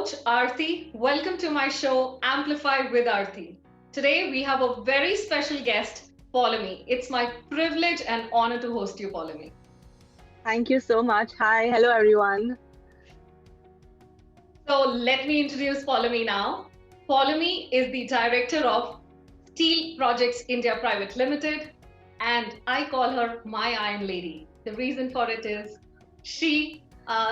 coach, Aarti. Welcome to my show, Amplify with Aarti. Today, we have a very special guest, Polemy. It's my privilege and honor to host you, Polemy. Thank you so much. Hi, hello everyone. So, let me introduce Polemy now. Polemy is the director of Steel Projects India Private Limited, and I call her my Iron Lady. The reason for it is she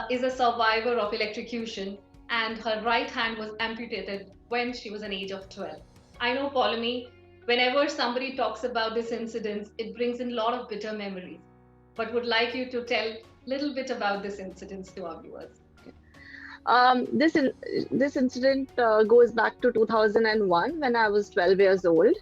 is a survivor of electrocution, and her right hand was amputated when she was an age of 12. I know, Polemy, whenever somebody talks about this incident, it brings in a lot of bitter memories, but would like you to tell a little bit about this incident to our viewers. This incident goes back to 2001 when I was 12 years old,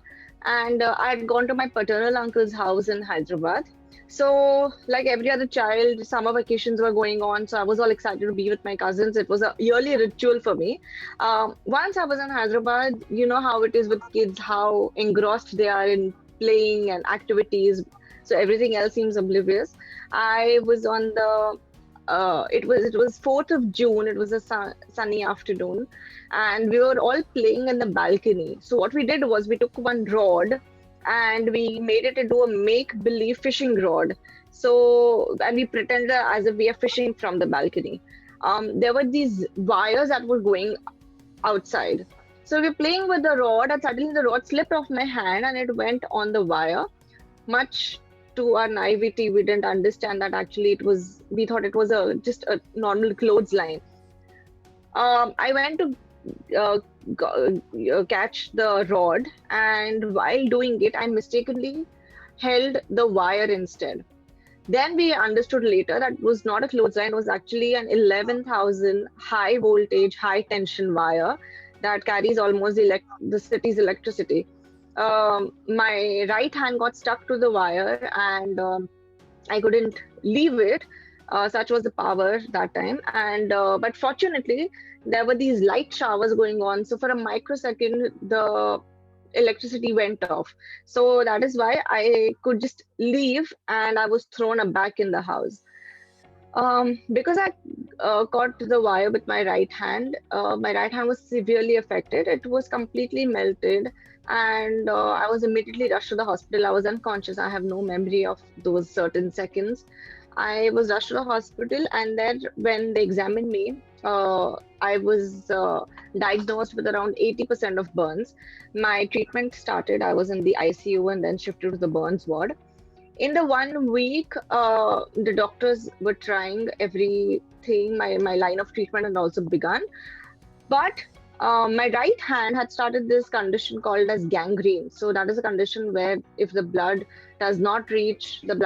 and I had gone to my paternal uncle's house in Hyderabad. So, like every other child, summer vacations were going on, so I was all excited to be with my cousins. It was a yearly ritual for me. Once I was in Hyderabad, you know how it is with kids, how engrossed they are in playing and activities, so everything else seems oblivious. I was on the it was 4th of June. It was a sunny afternoon, and we were all playing in the balcony. So what we did was we took one rod and we made it into a make-believe fishing rod. So and we pretended as if we are fishing from the balcony. There were these wires that were going outside. So we were playing with the rod, and suddenly the rod slipped off my hand and it went on the wire. Much to our naivety, we didn't understand that actually we thought it was just a normal clothesline. I went to catch the rod, and while doing it, I mistakenly held the wire instead. Then we understood later that it was not a clothesline, it was actually an 11,000 high voltage, high tension wire that carries almost the city's electricity. My right hand got stuck to the wire, and I couldn't leave it. Such was the power that time. And but fortunately, there were these light showers going on. So for a microsecond, the electricity went off. So that is why I could just leave, and I was thrown back in the house. Because I caught the wire with my right hand was severely affected. It was completely melted, and I was immediately rushed to the hospital. I was unconscious. I have no memory of those certain seconds. I was rushed to the hospital, and then when they examined me, I was diagnosed with around 80% of burns. My treatment started. I was in the ICU and then shifted to the burns ward. In the 1 week, the doctors were trying everything. My line of treatment had also begun. But my right hand had started this condition called as gangrene. So that is a condition where if the blood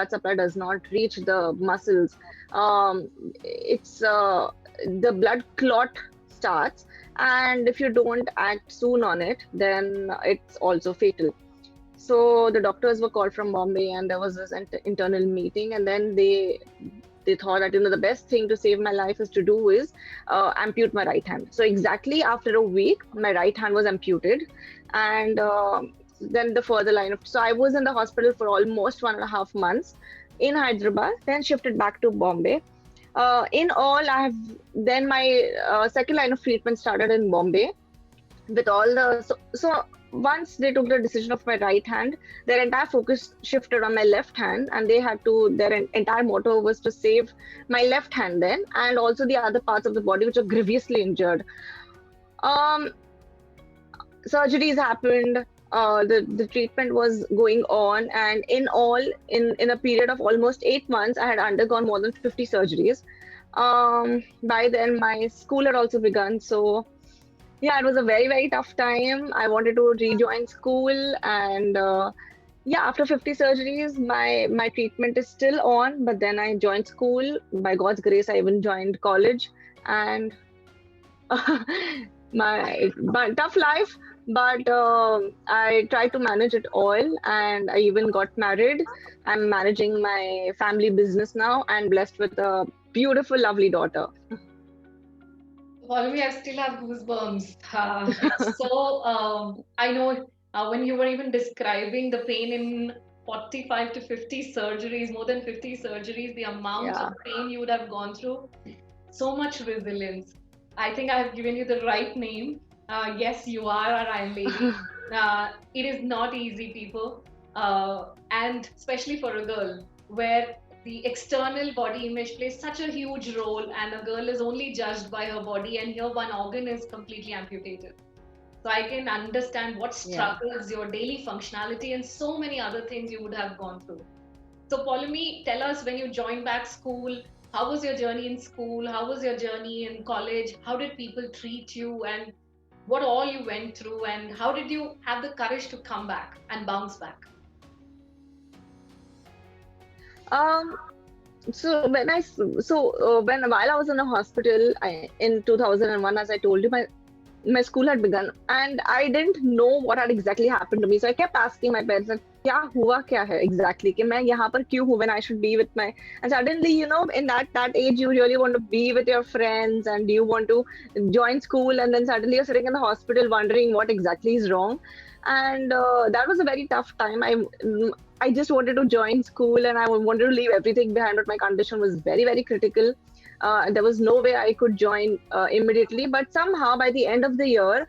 supply does not reach the muscles, it's the blood clot starts. And if you don't act soon on it, then it's also fatal. So the doctors were called from Bombay, and there was this internal meeting, and then they thought that the best thing to save my life is to do is ampute my right hand. So exactly after a week, my right hand was amputed, and then the further line of so I was in the hospital for almost 1.5 months in Hyderabad, then shifted back to Bombay. In all, I have then my second line of treatment started in Bombay with all the so once they took the decision of my right hand, their entire focus shifted on my left hand, and they had to their entire motto was to save my left hand then, and also the other parts of the body which were grievously injured. um Surgeries happened. The treatment was going on, and in all, in a period of almost 8 months, I had undergone more than 50 surgeries. By then my school had also begun, so yeah, it was a very, very tough time. I wanted to rejoin school, and yeah, after 50 surgeries, my treatment is still on. But then I joined school. By God's grace, I even joined college, and my tough life. But I tried to manage it all, and I even got married. I'm managing my family business now, and blessed with a beautiful, lovely daughter. Polemy, I still have goosebumps. I know when you were even describing the pain in 45 to 50 surgeries, more than 50 surgeries, the amount of Yeah. pain you would have gone through, so much resilience. I think I have given you the right name. Yes, you are our Iron Lady. It is not easy, people, and especially for a girl, where the external body image plays such a huge role, and a girl is only judged by her body, and here one organ is completely amputated. So I can understand what Yeah. struggles, your daily functionality, and so many other things you would have gone through. So, Polumi, tell us when you joined back school, how was your journey in school? How was your journey in college? How did people treat you? And what all you went through? And how did you have the courage to come back and bounce back? Um, so when while I was in a hospital in 2001, as I told you, my school had begun, and I didn't know what had exactly happened to me. So I kept asking my parents, like, क्या हुआ क्या है exactly? कि मैं यहाँ पर क्यों हूँ when I should be with my. And suddenly, in that age, you really want to be with your friends, and you want to join school, and then suddenly you're sitting in the hospital wondering what exactly is wrong. And that was a very tough time. I just wanted to join school, and I wanted to leave everything behind, but my condition was very, very critical. There was no way I could join immediately, but somehow by the end of the year,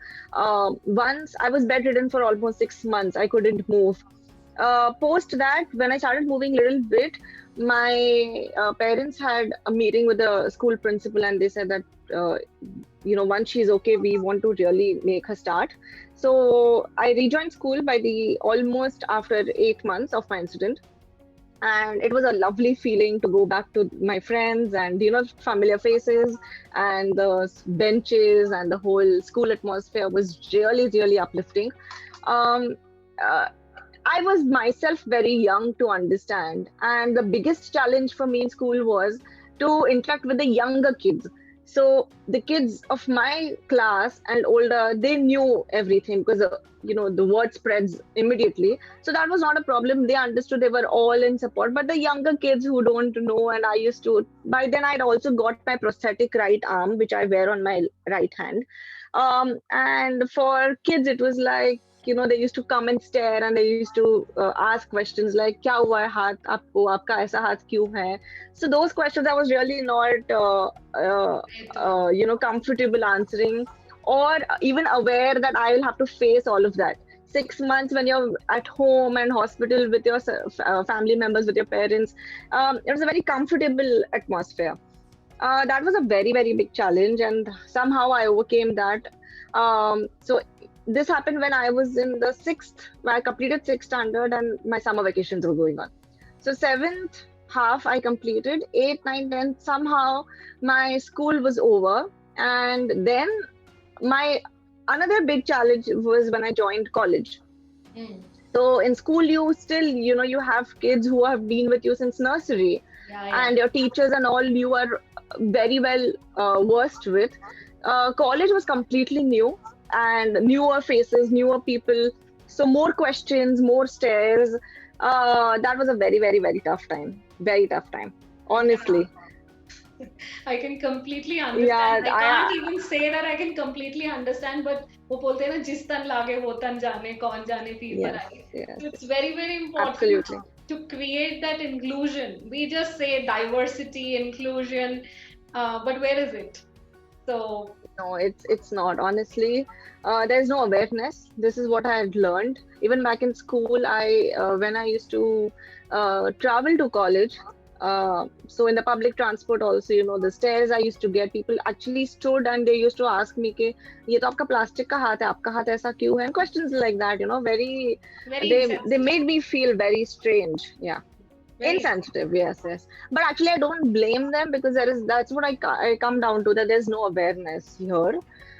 once I was bedridden for almost 6 months, I couldn't move. Post that, when I started moving a little bit, my parents had a meeting with the school principal, and they said that once she's okay, we want to really make her start. So I rejoined school by the almost after 8 months of my incident, and it was a lovely feeling to go back to my friends and familiar faces, and the benches and the whole school atmosphere was really, really uplifting. um, uh, I was myself very young to understand, and the biggest challenge for me in school was to interact with the younger kids. So the kids of my class and older, they knew everything because the word spreads immediately. So that was not a problem. They understood. They were all in support. But the younger kids who don't know, and I used to. By then, I'd also got my prosthetic right arm, which I wear on my right hand. And for kids, it was like, they used to come and stare, and they used to ask questions like क्या हुआ है हाथ आपको, आपका ऐसा हाथ क्यों है. So those questions I was really not comfortable answering, or even aware that I will have to face all of that. 6 months when you're at home and hospital with your family members, with your parents, it was a very comfortable atmosphere. That was a very, very big challenge, and somehow I overcame that. So this happened when I was in the sixth, when I completed sixth standard, and my summer vacations were going on. So seventh half I completed, eighth, ninth, tenth. Somehow my school was over, and then my another big challenge was when I joined college. Mm. So in school, you still, you have kids who have been with you since nursery, Yeah, yeah. and your teachers and all you are very well versed with. College was completely new, and newer faces, newer people. So more questions, more stares. That was a very, very, very tough time. Very tough time, honestly. I can completely Yeah, understand. I can't even say that I can completely understand, but वो बोलते हैं ना जिस तन लागे वो तन जाने कौन जाने पीर पर yes, आए. yes, So it's very, very important absolutely. to create that inclusion. We just say diversity, inclusion, but where is it? So No, it's not. Honestly, there's no awareness. This is what I had learned. Even back in school, I when I used to travel to college. So in the public transport also, the stares I used to get, people actually stood and they used to ask me कि ये तो आपका plastic का हाथ है, आपका हाथ ऐसा क्यों है? And questions like that, very, very they insensitive. made me feel very strange. Yeah. Very Insensitive, yes, yes. But actually, I don't blame them, because that's what I come down to, that there's no awareness here.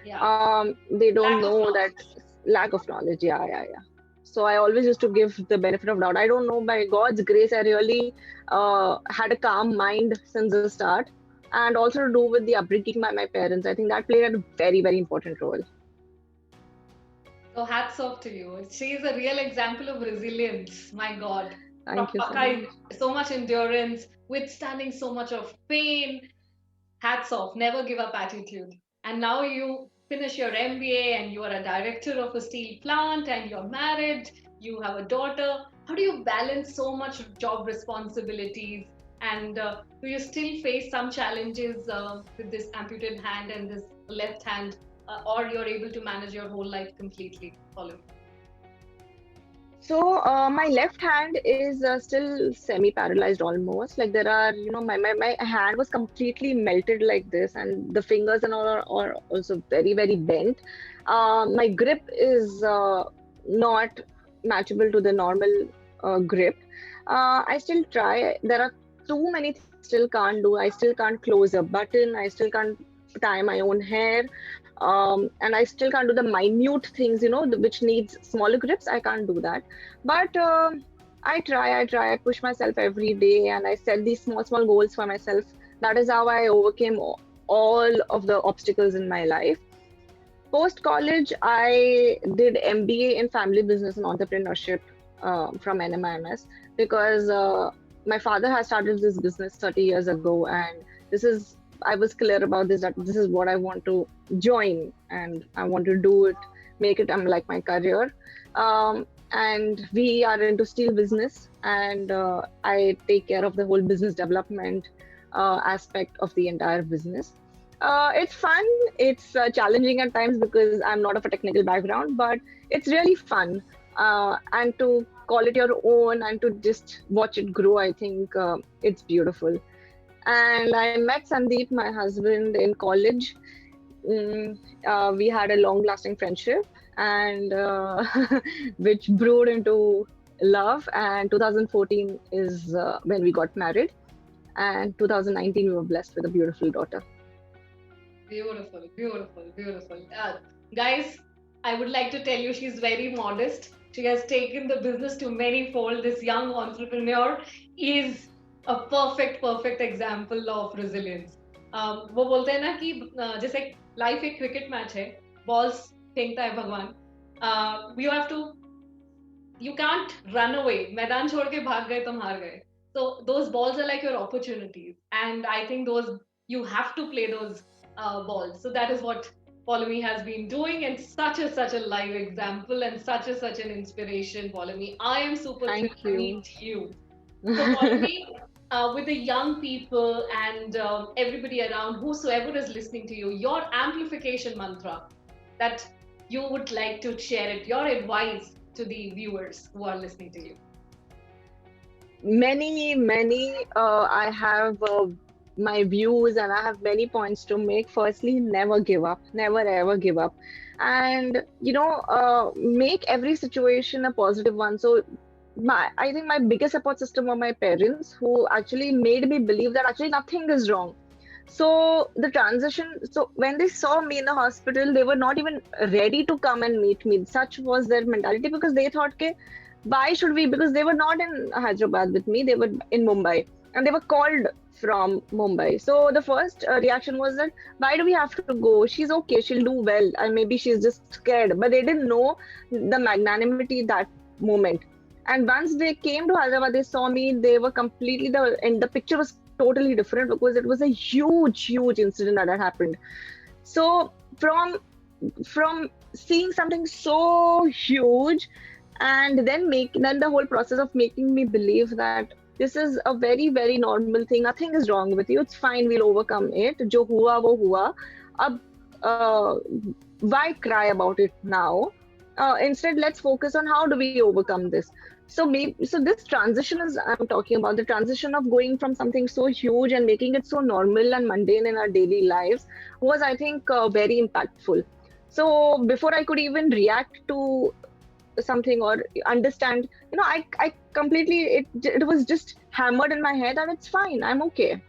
yeah. They don't Lack of know that, knowledge. lack of knowledge. Yeah, yeah, yeah. So I always used to give the benefit of doubt. I don't know, by God's grace, I really had a calm mind since the start, and also to do with the upbringing by my parents. I think that played a very, very important role. So hats off to you. She is a real example of resilience. My God. Thank From you so much. so much endurance, withstanding so much of pain. Hats off. Never give up attitude. And now you finish your MBA and you are a director of a steel plant and you're married. You have a daughter. How do you balance so much job responsibilities? And do you still face some challenges with this amputated hand and this left hand, or you're able to manage your whole life completely? Follow me. So my left hand is still semi-paralyzed almost. Like there are, my hand was completely melted like this, and the fingers and all are also very, very bent. My grip is not matchable to the normal grip. I still try. There are too many things I still can't do. I still can't close a button. I still can't tie my own hair. And I still can't do the minute things, which needs smaller grips. I can't do that. But I push myself every day, and I set these small, small goals for myself. That is how I overcame all of the obstacles in my life. Post college, I did MBA in family business and entrepreneurship from NMIMS because my father has started this business 30 years ago, and this is I was clear about this that this is what I want to join, and I want to do it, make it like my career. And we are into steel business, and I take care of the whole business development aspect of the entire business. It's fun. It's challenging at times because I'm not of a technical background, but it's really fun. And to call it your own and to just watch it grow, I think it's beautiful. And I met Sandeep, my husband, in college. We had a long-lasting friendship, and which brewed into love. And 2014 is when we got married, and 2019 we were blessed with a beautiful daughter. Beautiful, beautiful, beautiful. Guys, I would like to tell you she's very modest. She has taken the business to many fold. This young entrepreneur is a perfect, perfect example of resilience. वो बोलते हैं ना कि जैसे life एक cricket match है, balls फेंकता है भगवान. You have to, you can't run away. मैदान छोड़ के भाग गए तुम हार गए. So those balls are like your opportunities, and I think those you have to play those balls. So that is what Polemy has been doing, and such a live example, and such an inspiration. Polemy, I am super thrilled Thank to you. meet you. So Polemy, with the young people and everybody around, whosoever is listening to you, your amplification mantra that you would like to share it, your advice to the viewers who are listening to you. Many. I have my views, and I have many points to make. Firstly, never give up. Never ever give up. And make every situation a positive one. So I think my biggest support system were my parents, who actually made me believe that actually nothing is wrong. So the transition, so when they saw me in the hospital, they were not even ready to come and meet me. Such was their mentality because they thought, okay, why should we? Because they were not in Hyderabad with me, they were in Mumbai, and they were called from Mumbai. So the first reaction was that why do we have to go? She's okay, she'll do well, and maybe she's just scared. But they didn't know the magnanimity that moment. And once they came to Hyderabad, they saw me. They were completely and the picture was totally different because it was a huge incident that had happened. So from seeing something so huge, and then the whole process of making me believe that this is a very, very normal thing, nothing is wrong with you, it's fine, we'll overcome it, jo hua wo hua. Ab, uh, why cry about it now? Instead, let's focus on how do we overcome this. So this transition is I'm talking about, the transition of going from something so huge and making it so normal and mundane in our daily lives was, I think, very impactful. So before I could even react to something or understand, I completely, it was just hammered in my head that it's fine, I'm okay.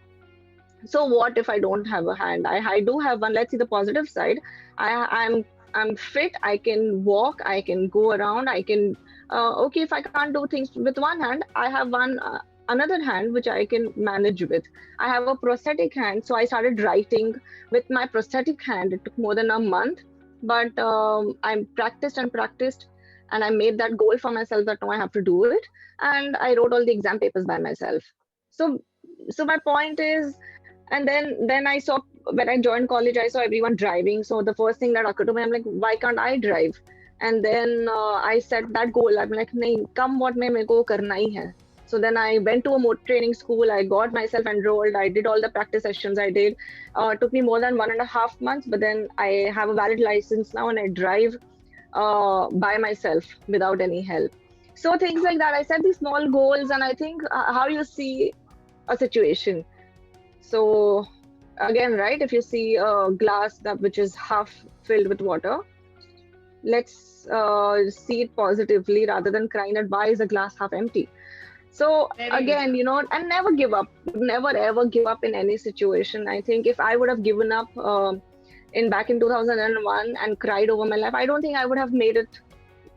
So what if I don't have a hand? I do have one. Let's see the positive side. I'm fit, I can walk, I can go around, I can okay, if I can't do things with one hand, I have one another hand which I can manage with. I have a prosthetic hand, so I started writing with my prosthetic hand. It took more than a month, but I practiced, and I made that goal for myself that no, I have to do it, and I wrote all the exam papers by myself. So my point is, and then I saw, when I joined college, I saw everyone driving. So the first thing that occurred to me, I'm like, why can't I drive? And then I set that goal. I'm like, nahi, come what may, mere ko karna hi hai. So then I went to a motor training school. I got myself enrolled. I did all the practice sessions I did. It took me more than 1.5 months, but then I have a valid license now and I drive by myself without any help. So things like that. I set these small goals, and I think how you see a situation. So again, right, if you see a glass that which is half filled with water, let's see it positively rather than crying that why is the glass half empty. So Very again, beautiful. and never give up, never ever give up in any situation. I think if I would have given up in back in 2001 and cried over my life, I don't think I would have made it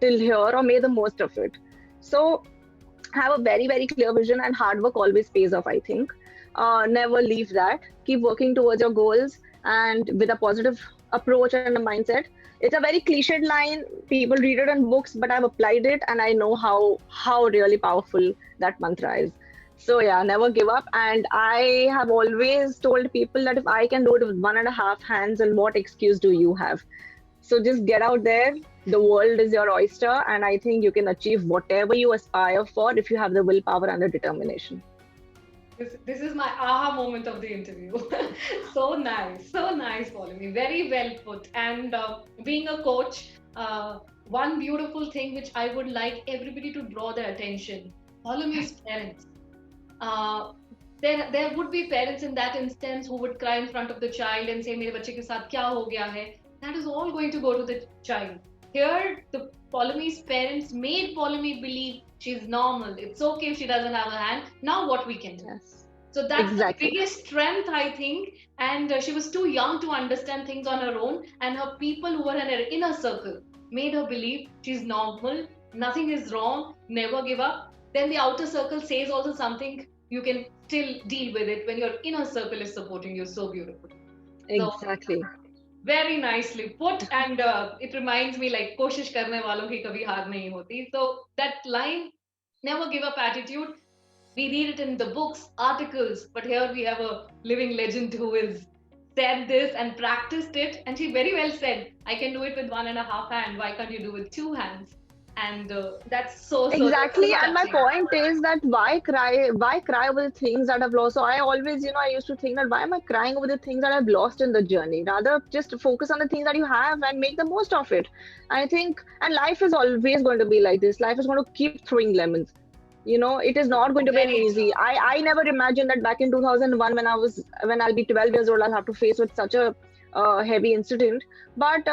till here or made the most of it. So have a very, very clear vision, and hard work always pays off, I think. Never leave that. Keep working towards your goals and with a positive approach and a mindset. It's a very cliched line. People read it in books, but I've applied it and I know how really powerful that mantra is. So yeah, never give up. And I have always told people that if I can do it with 1.5 hands, then what excuse do you have? So just get out there. The world is your oyster, and I think you can achieve whatever you aspire for if you have the willpower and the determination. This is my aha moment of the interview. So nice, Polumi. Very well put. And being a coach, one beautiful thing which I would like everybody to draw their attention, Polumi's parents. Uh, there would be parents in that instance who would cry in front of the child and say, "मेरे बच्चे के साथ क्या हो गया है?" That is all going to go to the child. Here, the Polumi's parents made Polumi believe she's normal. It's okay if she doesn't have a hand. Now what we can do? Yes, So that's the exactly. biggest strength, I think. And she was too young to understand things on her own. And her people who were in her inner circle made her believe she's normal, nothing is wrong, never give up. Then the outer circle says also something, you can still deal with it when your inner circle is supporting you so beautifully. So Exactly. very nicely put, and it reminds me like कोशिश करने वालों की कभी हार नहीं होती. So that line, never give up attitude, we read it in the books, articles, but here we have a living legend who has said this and practiced it. And she very well said, I can do it with 1.5 hand. Why can't you do it with 2 hands? And that's that's Exactly. so And my touching. point is that why cry over the things that I've lost? So I always, I used to think that why am I crying over the things that I've lost in the journey? Rather just focus on the things that you have and make the most of it. I think, and life is always going to be like this. Life is going to keep throwing lemons. It is not going to be an Very true. easy. I never imagined that back in 2001 when I'll be 12 years old, I'll have to face with such a heavy incident. But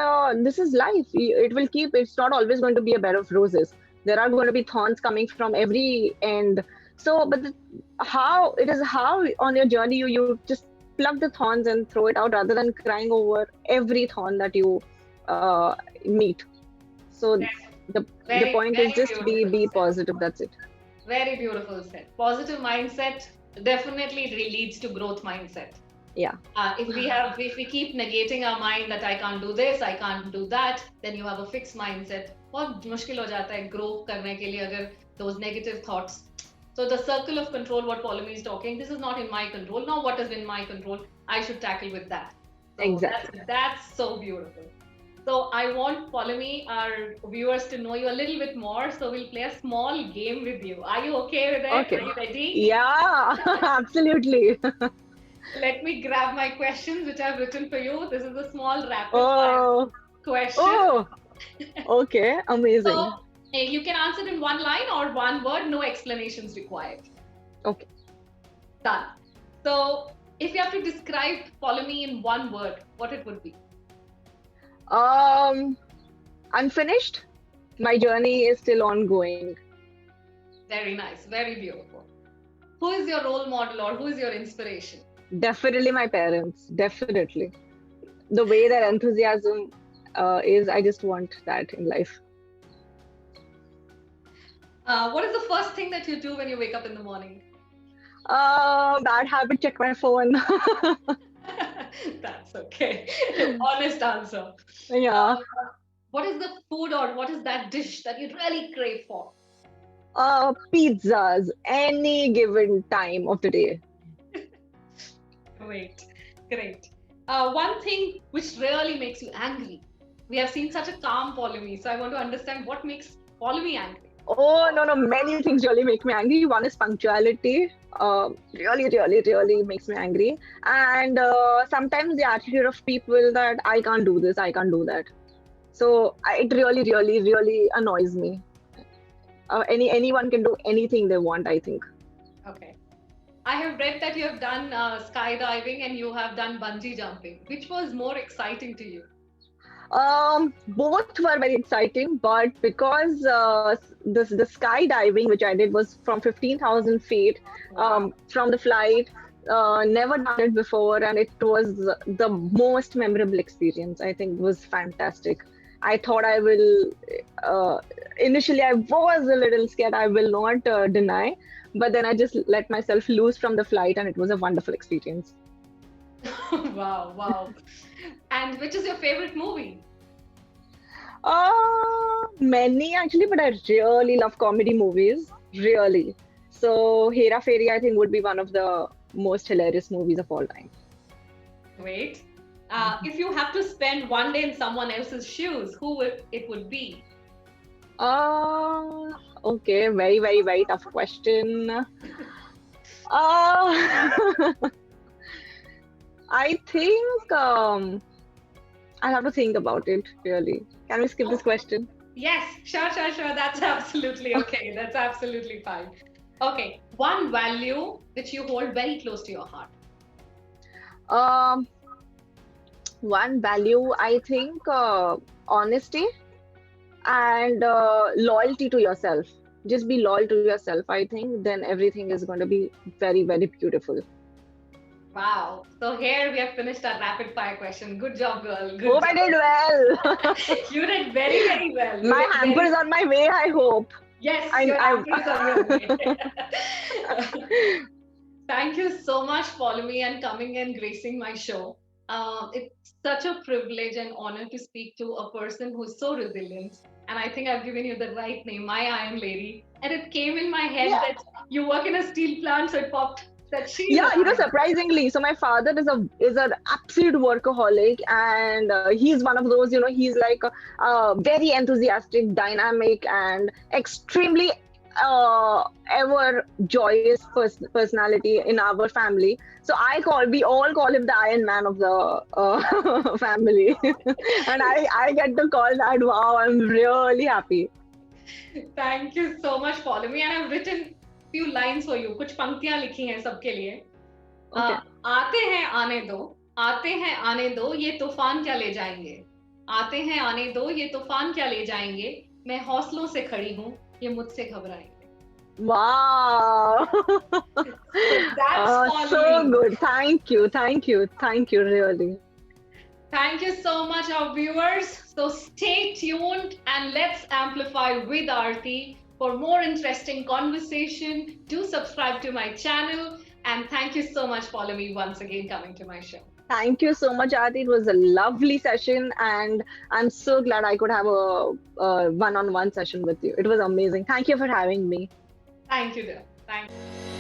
this is life. It will keep. It's not always going to be a bed of roses. There are going to be thorns coming from every end. So, but how on your journey you just pluck the thorns and throw it out rather than crying over every thorn that you meet. So the Very, point is very just beautiful be said. positive. That's it. Very beautiful said. Positive mindset definitely leads to growth mindset. Yeah. If we keep negating our mind that I can't do this, I can't do that, then you have a fixed mindset. बहुत मुश्किल हो जाता है grow करने के लिए अगर those negative thoughts. So the circle of control, what Polumi is talking, this is not in my control. Now what is in my control? I should tackle with that. So Exactly. that's so beautiful. So I want Polumi, our viewers, to know you a little bit more. So we'll play a small game with you. Are you okay with it? Okay. Are you ready? Yeah, absolutely. Let me grab my questions, which I've written for you. This is a small rapid fire Oh, question. oh, okay, amazing. So you can answer in one line or one word, no explanations required. Okay. Done. So if you have to describe Polemy in one word, what it would be? Unfinished. My journey is still ongoing. Very nice, very beautiful. Who is your role model or who is your inspiration? Definitely my parents. Definitely. The way their enthusiasm is, I just want that in life. What is the first thing that you do when you wake up in the morning? Bad habit, check my phone. That's okay. Honest answer. Yeah. What is the food or what is that dish that you really crave for? Pizzas, any given time of the day. Great, great. One thing which really makes you angry. We have seen such a calm Polemy, so I want to understand what makes Polemy angry. Oh, no, no, many things really make me angry. One is punctuality. Really, really, really makes me angry. And sometimes the attitude of people that I can't do this, I can't do that. So it really, really, really annoys me. Anyone can do anything they want, I think. Okay. I have read that you have done skydiving and you have done bungee jumping. Which was more exciting to you? Both were very exciting, but because the skydiving which I did was from 15,000 feet Wow. from the flight. Never done it before, and it was the most memorable experience. I think it was fantastic. I thought I will. Initially, I was a little scared. I will not deny, but then I just let myself loose from the flight, and it was a wonderful experience. Wow, wow. And which is your favorite movie? Many actually, but I really love comedy movies. Really. So Hera Fairy, I think, would be one of the most hilarious movies of all time. Wait. If you have to spend one day in someone else's shoes, who would it would be? Uh, okay, very, very, very tough question. I think I'll have to think about it, really. Can we skip this question? Yes, sure, sure, sure. That's absolutely okay. That's absolutely fine. Okay, one value which you hold very close to your heart. Um, One value, I think, honesty and loyalty to yourself. Just be loyal to yourself, I think, then everything is going to be very, very beautiful. Wow. So here we have finished our rapid fire question. Good job, girl. Good Hope I did well. job. You did very, very well. You My did hamper is very on my way, I hope. Yes, I, your answer is on your way. I Thank you so much for me and coming and gracing my show. It's such a privilege and honor to speak to a person who's so resilient. And I think I've given you the right name, My Iron Lady. And it came in my head yeah, that you work in a steel plant, so it popped that she's yeah, an iron. surprisingly, so my father is an absolute workaholic, and he's one of those, he's like a very enthusiastic, dynamic, and extremely ever joyous personality in our family. So we all call him the Iron Man of the family, and I get to call that. Wow, I'm really happy. Thank you so much, follow me. And I've written few lines for you. कुछ पंक्तियां लिखी हैं सबके लिए. Okay. आते हैं आने दो, आते हैं आने दो, ये तूफान क्या ले जाएंगे. आते हैं आने दो, ये तूफान क्या ले जाएंगे. मैं हौसलों से खड़ी हूँ, ये मुझसे घबराएंगे. Wow. So that's So following. good. Thank you. Thank you. Thank you, really. Thank you so much, our viewers. So stay tuned and let's amplify with Aarti for more interesting conversation. Do subscribe to my channel and thank you so much, follow me once again coming to my show. Thank you so much, Adi. It was a lovely session, and I'm so glad I could have a one-on-one session with you. It was amazing. Thank you for having me. Thank you, dear. Thank you.